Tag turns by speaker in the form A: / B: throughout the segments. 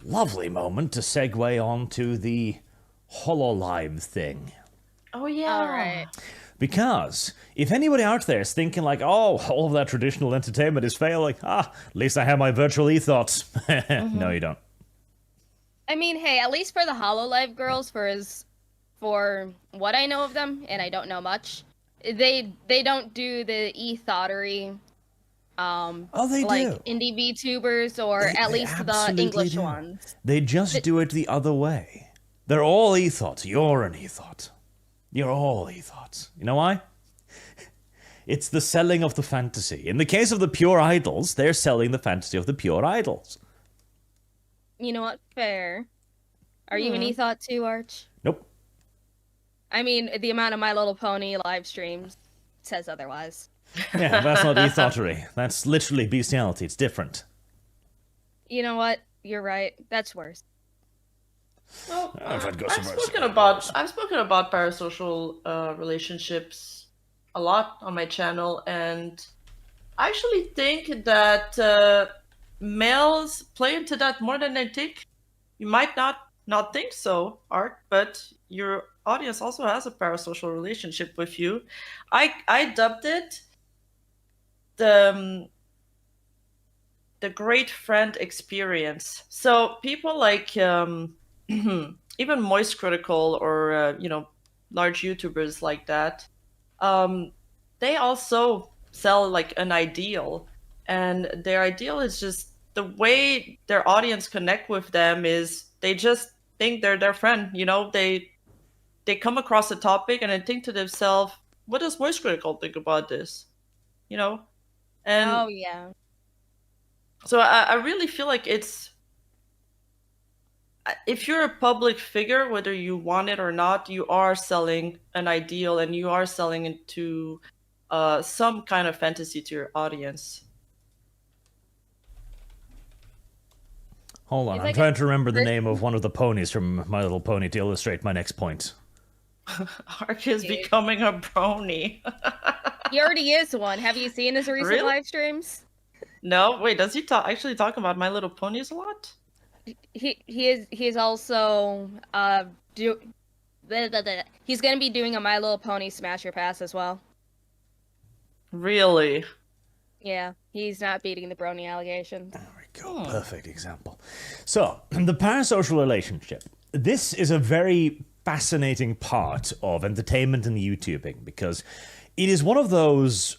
A: lovely moment to segue on to the Hololive thing.
B: Oh, yeah.
C: All right.
A: Because if anybody out there is thinking like, oh, all of that traditional entertainment is failing, at least I have my virtual e-thoughts. No, you don't.
C: I mean, hey, at least for the Hololive girls, for what I know of them, and I don't know much, they don't do the e-thoughtery,
A: They
C: like
A: do.
C: indie VTubers, or at least the English ones.
A: They just do it the other way. They're all e-thoughts. You're an e-thought. You're all e-thoughts. You know why? It's the selling of the fantasy. In the case of the pure idols, they're selling the fantasy of the pure idols.
C: You know what? Fair. Are you an e-thought too, Arch?
A: Nope.
C: I mean, the amount of My Little Pony live streams says otherwise.
A: Yeah, that's not e-thoughtery. That's literally bestiality. It's different.
C: You know what? You're right. That's worse.
B: Well,
A: I've had
B: I've spoken about parasocial relationships a lot on my channel, and I actually think that males play into that more than they think. You might not think so, Art, but your audience also has a parasocial relationship with you. I dubbed it the great friend experience. So people like even Moist Critical or large YouTubers like that, they also sell like an ideal, and their ideal is just the way their audience connect with them is they just think they're their friend. They come across a topic and they think to themselves, what does Moist Critical think about this? And
C: Oh, yeah.
B: so I really feel like if you're a public figure, whether you want it or not, you are selling an ideal and you are selling into some kind of fantasy to your audience.
A: Hold on, I'm trying to remember the name of one of the ponies from My Little Pony to illustrate my next point.
B: Ark is becoming a brony.
C: He already is one. Have you seen his recent live streams?
B: No, wait, does he actually talk about My Little Ponies a lot?
C: He is also he's gonna be doing a My Little Pony Smash Your Pass as well.
B: Really?
C: Yeah, he's not beating the brony allegations.
A: There we go. Perfect example. So, the parasocial relationship. This is a very fascinating part of entertainment and YouTubing because it is one of those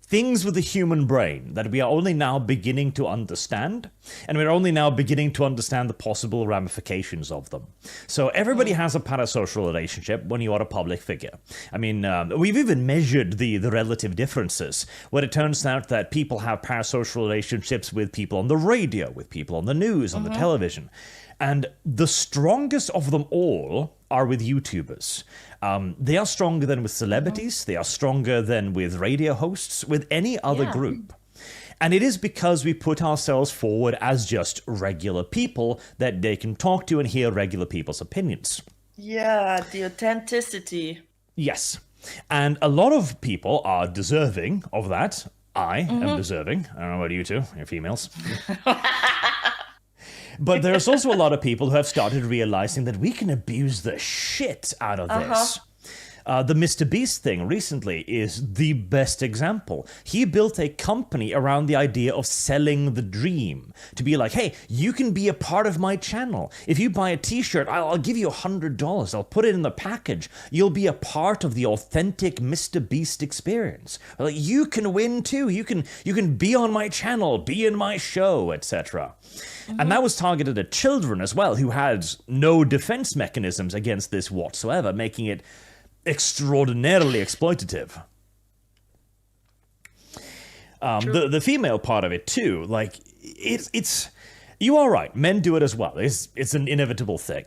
A: things with the human brain that we are only now beginning to understand, and we're only now beginning to understand the possible ramifications of them. So everybody has a parasocial relationship when you are a public figure. I mean, we've even measured the relative differences, where it turns out that people have parasocial relationships with people on the radio, with people on the news, on the television. And the strongest of them all are with YouTubers. They are stronger than with celebrities. They are stronger than with radio hosts, with any other group. And it is because we put ourselves forward as just regular people that they can talk to and hear regular people's opinions.
B: Yeah, the authenticity.
A: Yes. And a lot of people are deserving of that. I am deserving. I don't know about you two. You're females. But there's also a lot of people who have started realizing that we can abuse the shit out of this. The Mr. Beast thing recently is the best example. He built a company around the idea of selling the dream. To be like, hey, you can be a part of my channel. If you buy a t-shirt, I'll give you $100. I'll put it in the package. You'll be a part of the authentic Mr. Beast experience. Like, you can win too. You can be on my channel, be in my show, etc. And that was targeted at children as well, who had no defense mechanisms against this whatsoever, making it extraordinarily exploitative. The female part of it too, like it's you are right. Men do it as well. It's an inevitable thing.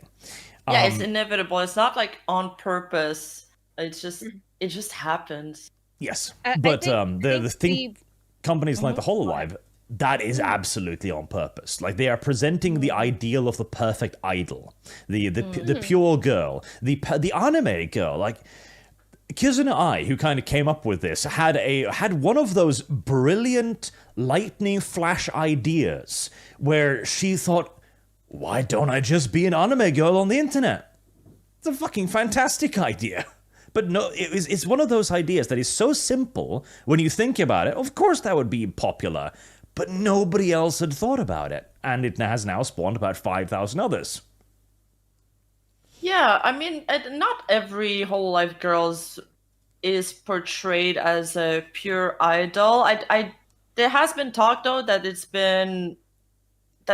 B: Yeah, it's inevitable. It's not like on purpose. It just happens.
A: Yes, but the thing, companies like the Hololive, that is absolutely on purpose. Like, they are presenting the ideal of the perfect idol, the pure girl, the anime girl. Like, Kizuna Ai, who kind of came up with this, had one of those brilliant lightning flash ideas where she thought, why don't I just be an anime girl on the internet? It's a fucking fantastic idea. But no, it's one of those ideas that is so simple when you think about it. Of course that would be popular, but nobody else had thought about it. And it has now spawned about 5,000 others.
B: Yeah, I mean, not every Hololive Girls is portrayed as a pure idol. There has been talk, though, that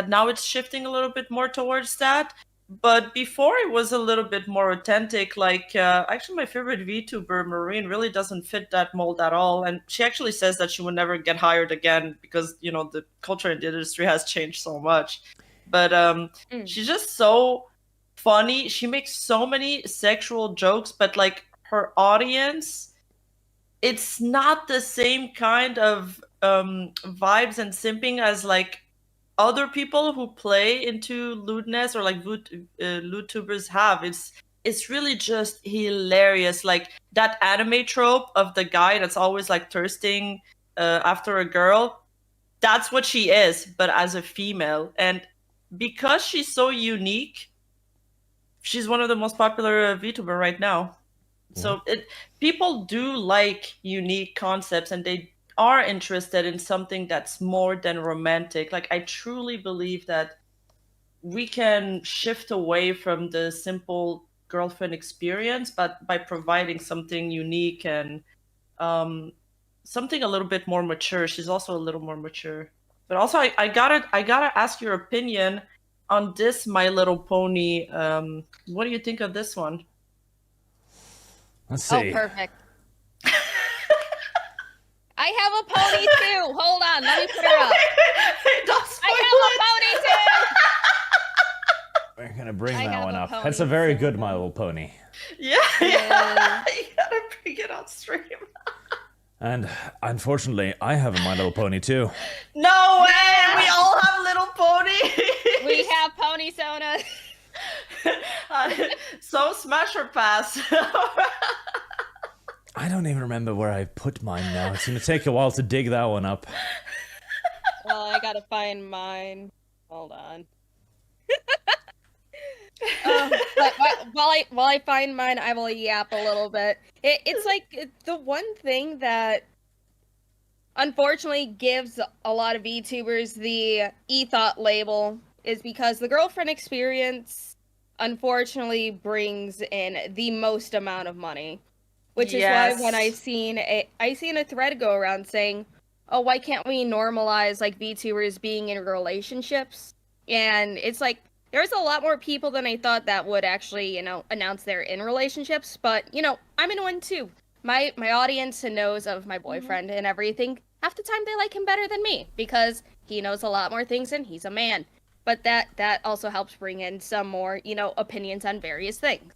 B: now it's shifting a little bit more towards that. But before it was a little bit more authentic. Like, actually, my favorite VTuber, Marine, really doesn't fit that mold at all. And she actually says that she would never get hired again because, the culture in the industry has changed so much. But she's just so funny. She makes so many sexual jokes, but, like, her audience, it's not the same kind of vibes and simping as, like, other people who play into lewdness or like lewdtubers have. It's really just hilarious. Like that anime trope of the guy that's always like thirsting after a girl. That's what she is, but as a female. And because she's so unique, she's one of the most popular VTuber right now. Yeah. So people do like unique concepts, and they are interested in something that's more than romantic. Like I truly believe that we can shift away from the simple girlfriend experience, but by providing something unique and something a little bit more mature. She's also a little more mature. But also I gotta ask your opinion on this My Little Pony. What do you think of this one?
A: Let's see.
C: Oh, perfect. I have a pony too. Hold on, let me put her up. I have a pony too.
A: We're gonna bring that one up. That's a very good My Little Pony.
B: Yeah. You gotta bring it on stream.
A: And unfortunately, I have a My Little Pony too.
B: No way! We all have little ponies.
C: We have Pony Sona.
B: So smash or pass.
A: I don't even remember where I put mine now. It's going to take a while to dig that one up.
C: Well, I gotta find mine. Hold on. But while I find mine, I will yap a little bit. It's like the one thing that unfortunately gives a lot of VTubers the e-thought label is because the girlfriend experience unfortunately brings in the most amount of money. Which is why when I seen a thread go around saying, "Oh, why can't we normalize like VTubers being in relationships?" And it's like there's a lot more people than I thought that would actually, announce they're in relationships. But I'm in one too. My audience knows of my boyfriend and everything. Half the time they like him better than me because he knows a lot more things and he's a man. But that also helps bring in some more, opinions on various things.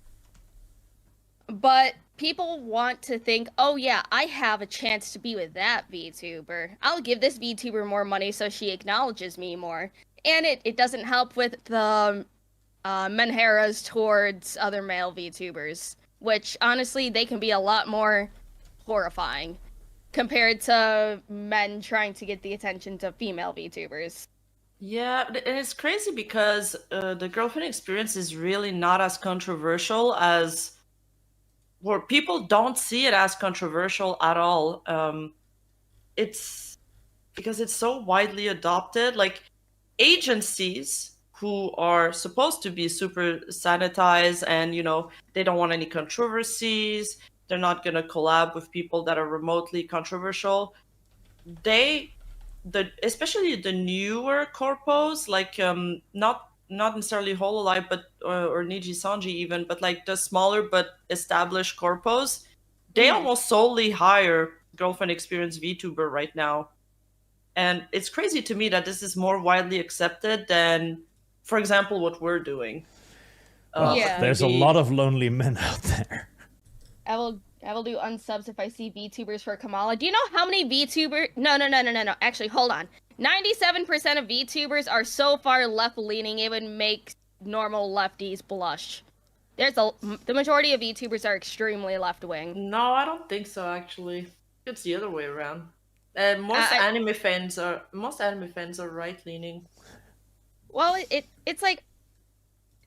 C: But people want to think, oh yeah, I have a chance to be with that VTuber. I'll give this VTuber more money so she acknowledges me more. And it doesn't help with the menheras towards other male VTubers, which honestly, they can be a lot more horrifying compared to men trying to get the attention to female VTubers.
B: Yeah, and it's crazy because the girlfriend experience is really not as controversial as... Where people don't see it as controversial at all. It's because it's so widely adopted. Like agencies who are supposed to be super sanitized and, they don't want any controversies. They're not going to collab with people that are remotely controversial. Especially the newer corpos, like not necessarily Hololive, but or Niji Sanji even, but like the smaller but established corpos, they almost solely hire girlfriend experience VTuber right now. And it's crazy to me that this is more widely accepted than, for example, what we're doing.
A: There's a lot of lonely men out there.
C: I will do unsubs if I see VTubers for Kamala. Do you know how many VTubers? No. Actually, hold on. 97% of VTubers are so far left-leaning it would make normal lefties blush. The majority of VTubers are extremely left-wing.
B: No, I don't think so. Actually, it's the other way around. Most anime fans are right-leaning.
C: Well, it's like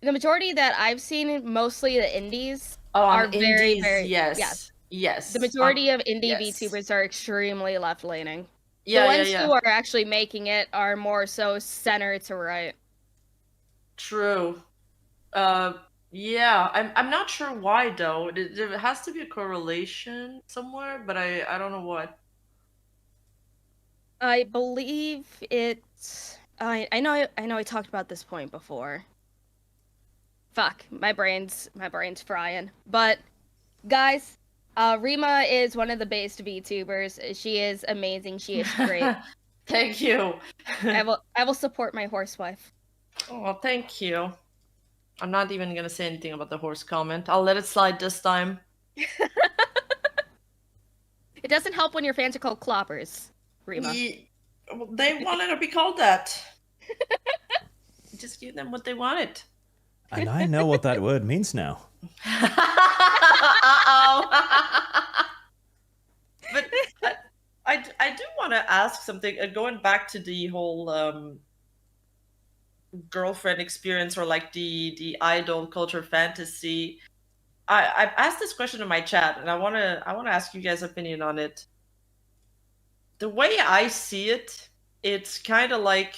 C: The majority that I've seen, mostly the indies,
B: Oh,
C: are
B: on
C: very,
B: indies,
C: very
B: yes. Yes.
C: The majority of indie
B: yes.
C: VTubers are extremely left-leaning.
B: Yeah,
C: the ones
B: yeah.
C: who are actually making it are more so center to right.
B: True. Yeah, I'm not sure why though. There has to be a correlation somewhere, but I don't know what.
C: I believe it's. I know I talked about this point before. Fuck, my brain's frying. But guys, Rima is one of the best VTubers. She is amazing. She is great.
B: Thank you.
C: I will support my horsewife.
B: Oh, thank you. I'm not even gonna say anything about the horse comment. I'll let it slide this time.
C: It doesn't help when your fans are called cloppers, Rima.
B: They wanted to be called that. Just give them what they wanted.
A: And I know what that word means now.
B: But I do want to ask something. Going back to the whole girlfriend experience, or like the idol culture fantasy. I've asked this question in my chat, and I wanna ask you guys' opinion on it. The way I see it, it's kind of like,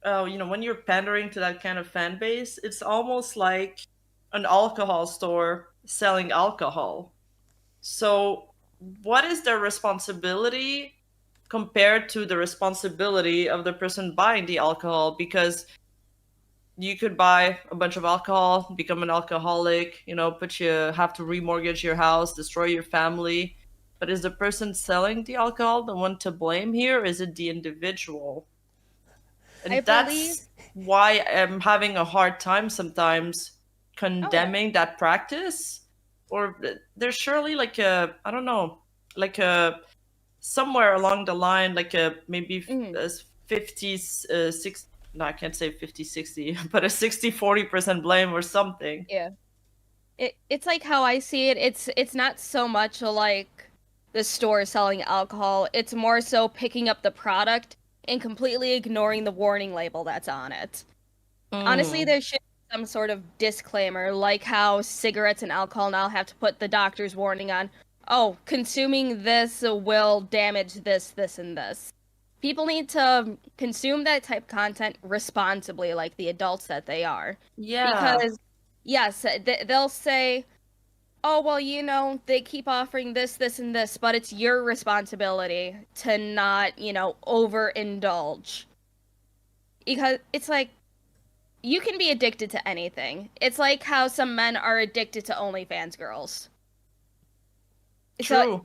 B: when you're pandering to that kind of fan base, it's almost like an alcohol store selling alcohol. So, what is their responsibility compared to the responsibility of the person buying the alcohol? Because you could buy a bunch of alcohol, become an alcoholic, have to remortgage your house, destroy your family. But is the person selling the alcohol the one to blame here, or is it the individual? And that's why I'm having a hard time sometimes condemning that practice. Or there's surely like a, I don't know, like a, somewhere along the line, like a maybe 50s, 60, no, I can't say 50-60, but a 60-40% blame or something.
C: Yeah. It's like how I see it. It's not so much like the store selling alcohol. It's more so picking up the product and completely ignoring the warning label that's on it. Honestly, there should be some sort of disclaimer, like how cigarettes and alcohol now have to put the doctor's warning on. Oh, consuming this will damage this, this, and this. People need to consume that type of content responsibly, like the adults that they are.
B: Yeah.
C: Because, yes, they'll say, oh, well, they keep offering this, this, and this, but it's your responsibility to not, overindulge. Because it's like, you can be addicted to anything. It's like how some men are addicted to OnlyFans girls.
B: True.
C: So,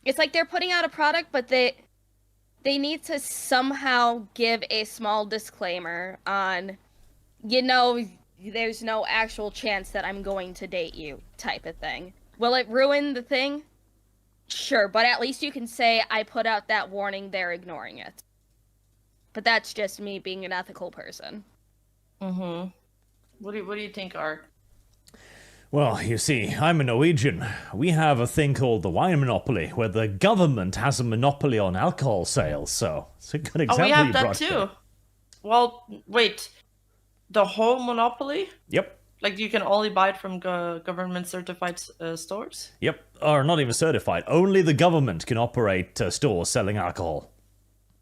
C: it's like they're putting out a product, but they need to somehow give a small disclaimer on, there's no actual chance that I'm going to date you type of thing. Will it ruin the thing? Sure, but at least you can say, I put out that warning, they're ignoring it. But that's just me being an ethical person.
B: Mm-hmm. What do you think, Art?
A: Well, you see, I'm a Norwegian. We have a thing called the wine monopoly, where the government has a monopoly on alcohol sales, so it's a good example.
B: Oh, we have
A: you
B: that
A: brought
B: too.
A: there.
B: Well, wait. The whole monopoly?
A: Yep.
B: Like you can only buy it from government-certified stores?
A: Yep, or not even certified. Only the government can operate stores selling alcohol.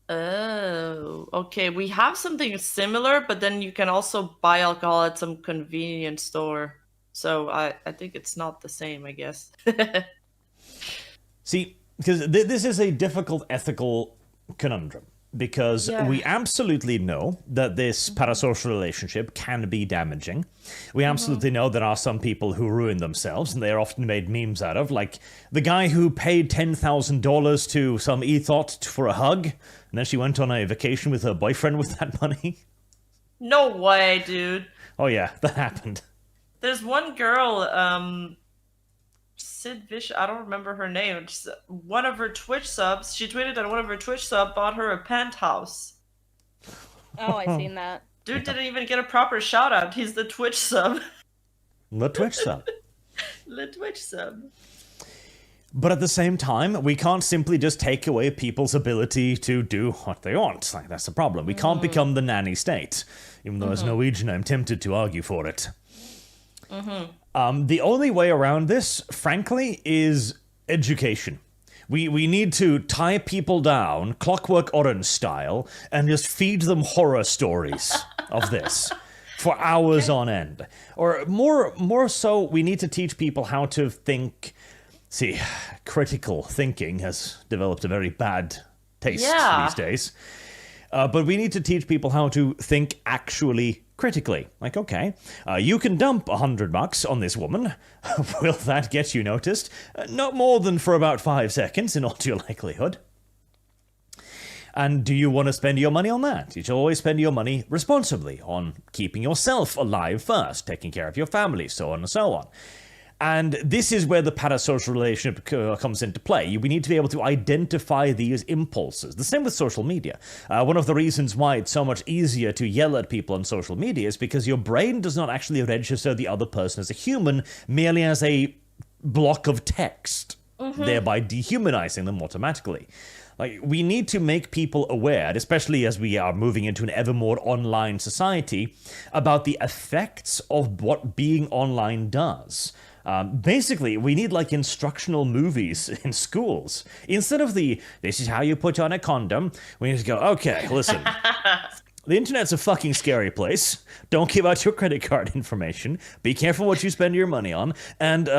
B: Oh, okay. We have something similar, but then you can also buy alcohol at some convenience store. So I think it's not the same, I guess.
A: See, because this is a difficult ethical conundrum. Because we absolutely know that this parasocial relationship can be damaging. We absolutely know there are some people who ruin themselves, and they are often made memes out of, like the guy who paid $10,000 to some ethot for a hug, and then she went on a vacation with her boyfriend with that money.
B: No way, dude.
A: Oh yeah, that happened.
B: There's one girl, Sid Vish, I don't remember her name. Just one of her Twitch subs, she tweeted that one of her Twitch sub bought her a penthouse.
C: Oh, I've seen that.
B: Dude didn't even get a proper shout out. He's the Twitch sub.
A: The Twitch sub.
B: The Twitch sub.
A: But at the same time, we can't simply just take away people's ability to do what they want. Like, that's the problem. We can't become the nanny state. Even though as Norwegian, I'm tempted to argue for it. The only way around this, frankly, is education. We need to tie people down, Clockwork Orange style, and just feed them horror stories of this for hours on end. Or more so, we need to teach people how to think. See, critical thinking has developed a very bad taste these days. But we need to teach people how to think actually critically. Like, okay, you can dump $100 on this woman. Will that get you noticed? Not more than for about 5 seconds, in all due likelihood. And do you want to spend your money on that? You should always spend your money responsibly, on keeping yourself alive first, taking care of your family, so on and so on. And this is where the parasocial relationship comes into play. We need to be able to identify these impulses. The same with social media. One of the reasons why it's so much easier to yell at people on social media is because your brain does not actually register the other person as a human, merely as a block of text, thereby dehumanizing them automatically. Like, we need to make people aware, especially as we are moving into an ever more online society, about the effects of what being online does. Basically, we need like instructional movies in schools. Instead of this is how you put on a condom, we need to go, okay, listen. The internet's a fucking scary place. Don't give out your credit card information. Be careful what you spend your money on. And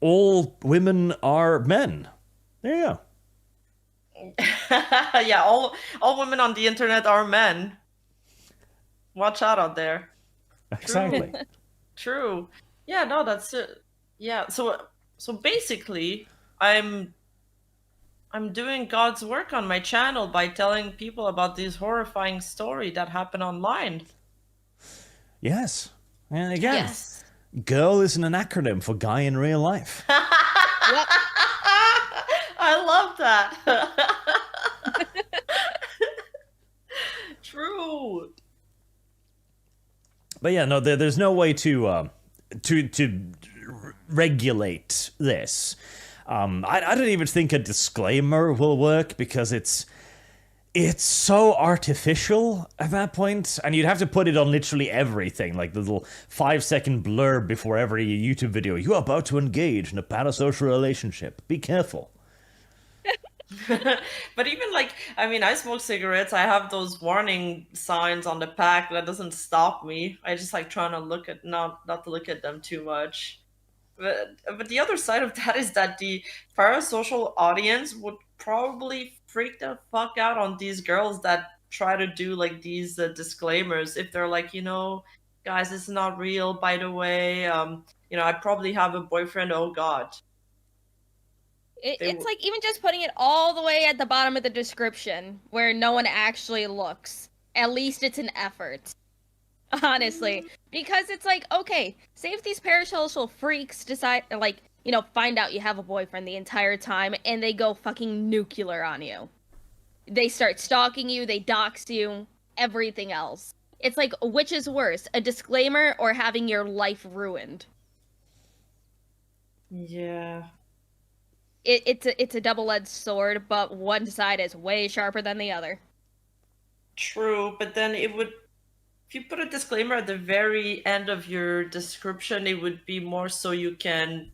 A: all women are men. There you go.
B: Yeah, all women on the internet are men. Watch out there.
A: Exactly.
B: True. Yeah, no, that's it. Yeah, so basically, I'm doing God's work on my channel by telling people about this horrifying story that happened online.
A: Yes. And again,
B: Yes.
A: girl isn't an acronym for guy in real life.
C: Yep.
B: I love that. True.
A: But yeah, no, there's no way to regulate this. I don't even think a disclaimer will work because it's so artificial at that point, and you'd have to put it on literally everything, like the little 5-second blurb before every YouTube video. You are about to engage in a parasocial relationship. Be careful.
B: But even like, I mean, I smoke cigarettes. I have those warning signs on the pack. That doesn't stop me. I just like trying to look at not to look at them too much. But the other side of that is that the parasocial audience would probably freak the fuck out on these girls that try to do like these disclaimers. If they're like, guys, it's not real, by the way. I probably have a boyfriend. Oh God.
C: It's like even just putting it all the way at the bottom of the description where no one actually looks. At least it's an effort. Honestly. Because it's like, okay, say if these parasocial freaks decide, like, find out you have a boyfriend the entire time and they go fucking nuclear on you. They start stalking you, they dox you, everything else. It's like, which is worse, a disclaimer or having your life ruined?
B: Yeah.
C: It's a double-edged sword, but one side is way sharper than the other.
B: True, but then if you put a disclaimer at the very end of your description, it would be more so you can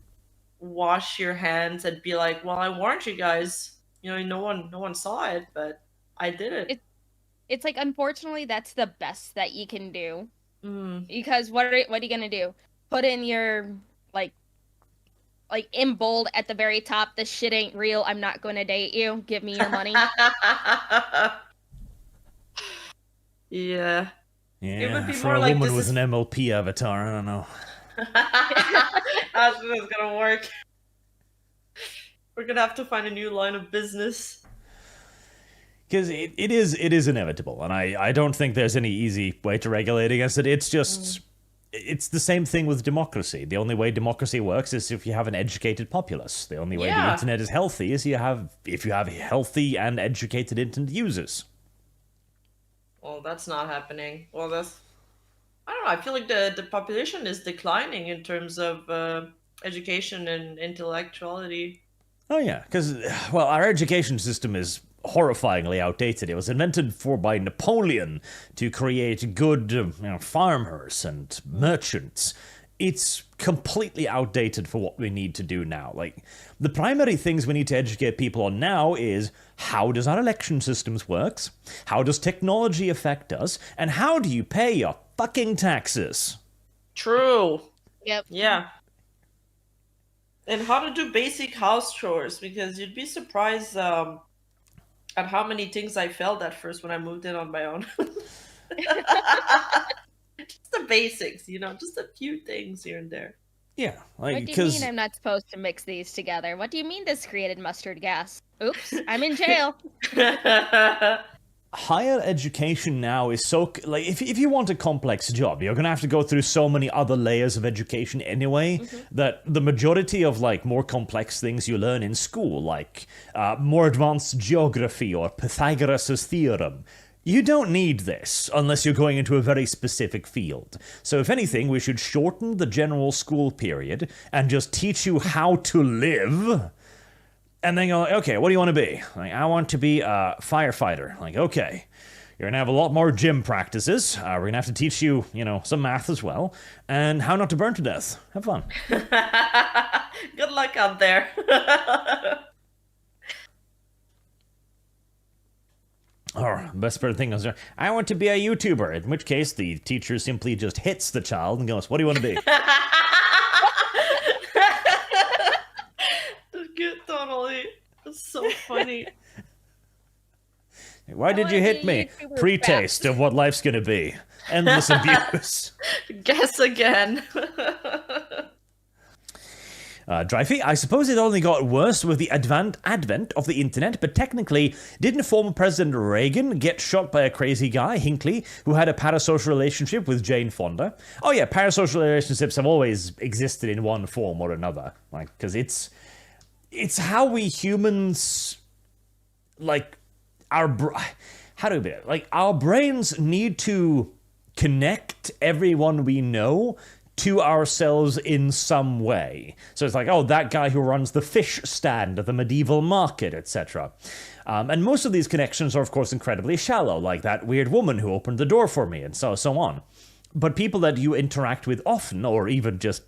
B: wash your hands and be like, well, I warned you guys. No one saw it, but I did it.
C: It's like, unfortunately, that's the best that you can do.
B: Mm.
C: Because what are you gonna do? Put in your, like in bold at the very top, this shit ain't real, I'm not gonna date you, give me your money.
B: Yeah. It would be
A: for
B: more
A: a
B: like
A: woman
B: this
A: with
B: is...
A: an MLP avatar, I don't know.
B: That's what it's gonna work. We're gonna have to find a new line of business.
A: Because it is inevitable, and I don't think there's any easy way to regulate against it. It's just... It's the same thing with democracy. The only way democracy works is if you have an educated populace. The only way the internet is healthy is if you have healthy and educated internet users.
B: Well, that's not happening. Well, I don't know. I feel like the population is declining in terms of education and intellectuality.
A: Oh yeah, because, well, our education system is horrifyingly outdated. It was invented by Napoleon to create good farmers and merchants. It's completely outdated for what we need to do now. Like, the primary things we need to educate people on now is how does our election systems works? How does technology affect us? And how do you pay your fucking taxes?
B: True.
C: Yep.
B: Yeah. And how to do basic house chores, because you'd be surprised at how many things I failed at first when I moved in on my own. Just the basics, just a few things here and there.
A: Yeah, like,
C: What do you mean I'm not supposed to mix these together? What do you mean this created mustard gas? Oops, I'm in jail.
A: Higher education now is so, like, if you want a complex job, you're gonna have to go through so many other layers of education anyway, that the majority of, like, more complex things you learn in school, like more advanced geography or Pythagoras' theorem, you don't need this unless you're going into a very specific field. So if anything, we should shorten the general school period and just teach you how to live. And then go, okay, what do you want to be? Like, I want to be a firefighter. Like, okay, you're going to have a lot more gym practices. We're going to have to teach you, some math as well. And how not to burn to death. Have fun.
B: Good luck out there.
A: Or, best part thing is, I want to be a YouTuber. In which case, the teacher simply just hits the child and goes, what do you want to be?
B: Good, totally. That's so funny.
A: Why did you hit me? Pre-taste of what life's gonna be. Endless abuse.
B: Guess again.
A: Dreyfie, I suppose it only got worse with the advent of the internet, but technically, didn't former President Reagan get shot by a crazy guy, Hinckley, who had a parasocial relationship with Jane Fonda? Oh yeah, parasocial relationships have always existed in one form or another. Like, because it's how we humans, like, how do we put it? Like, our brains need to connect everyone we know to ourselves in some way. So it's like, oh, that guy who runs the fish stand at the medieval market, etc. And most of these connections are, of course, incredibly shallow, like that weird woman who opened the door for me, and so on. But people that you interact with often, or even just,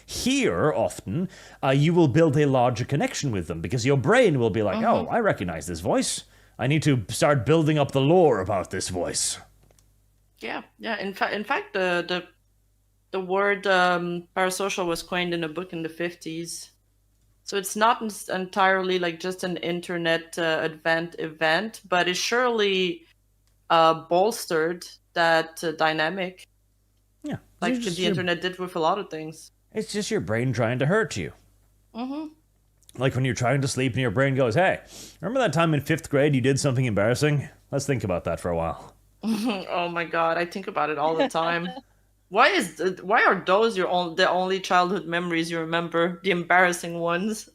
A: hear often, you will build a larger connection with them, because your brain will be like, oh, I recognize this voice. I need to start building up the lore about this voice.
B: Yeah. In fact, the word parasocial was coined in a book in the 50s. So it's not entirely like just an internet event, but it surely bolstered that dynamic.
A: Yeah.
B: Like the internet did with a lot of things.
A: It's just your brain trying to hurt you.
B: Mm-hmm.
A: Like when you're trying to sleep and your brain goes, hey, remember that time in 5th grade you did something embarrassing? Let's think about that for a while.
B: Oh my god, I think about it all the time. Why are those the only childhood memories you remember? The embarrassing ones?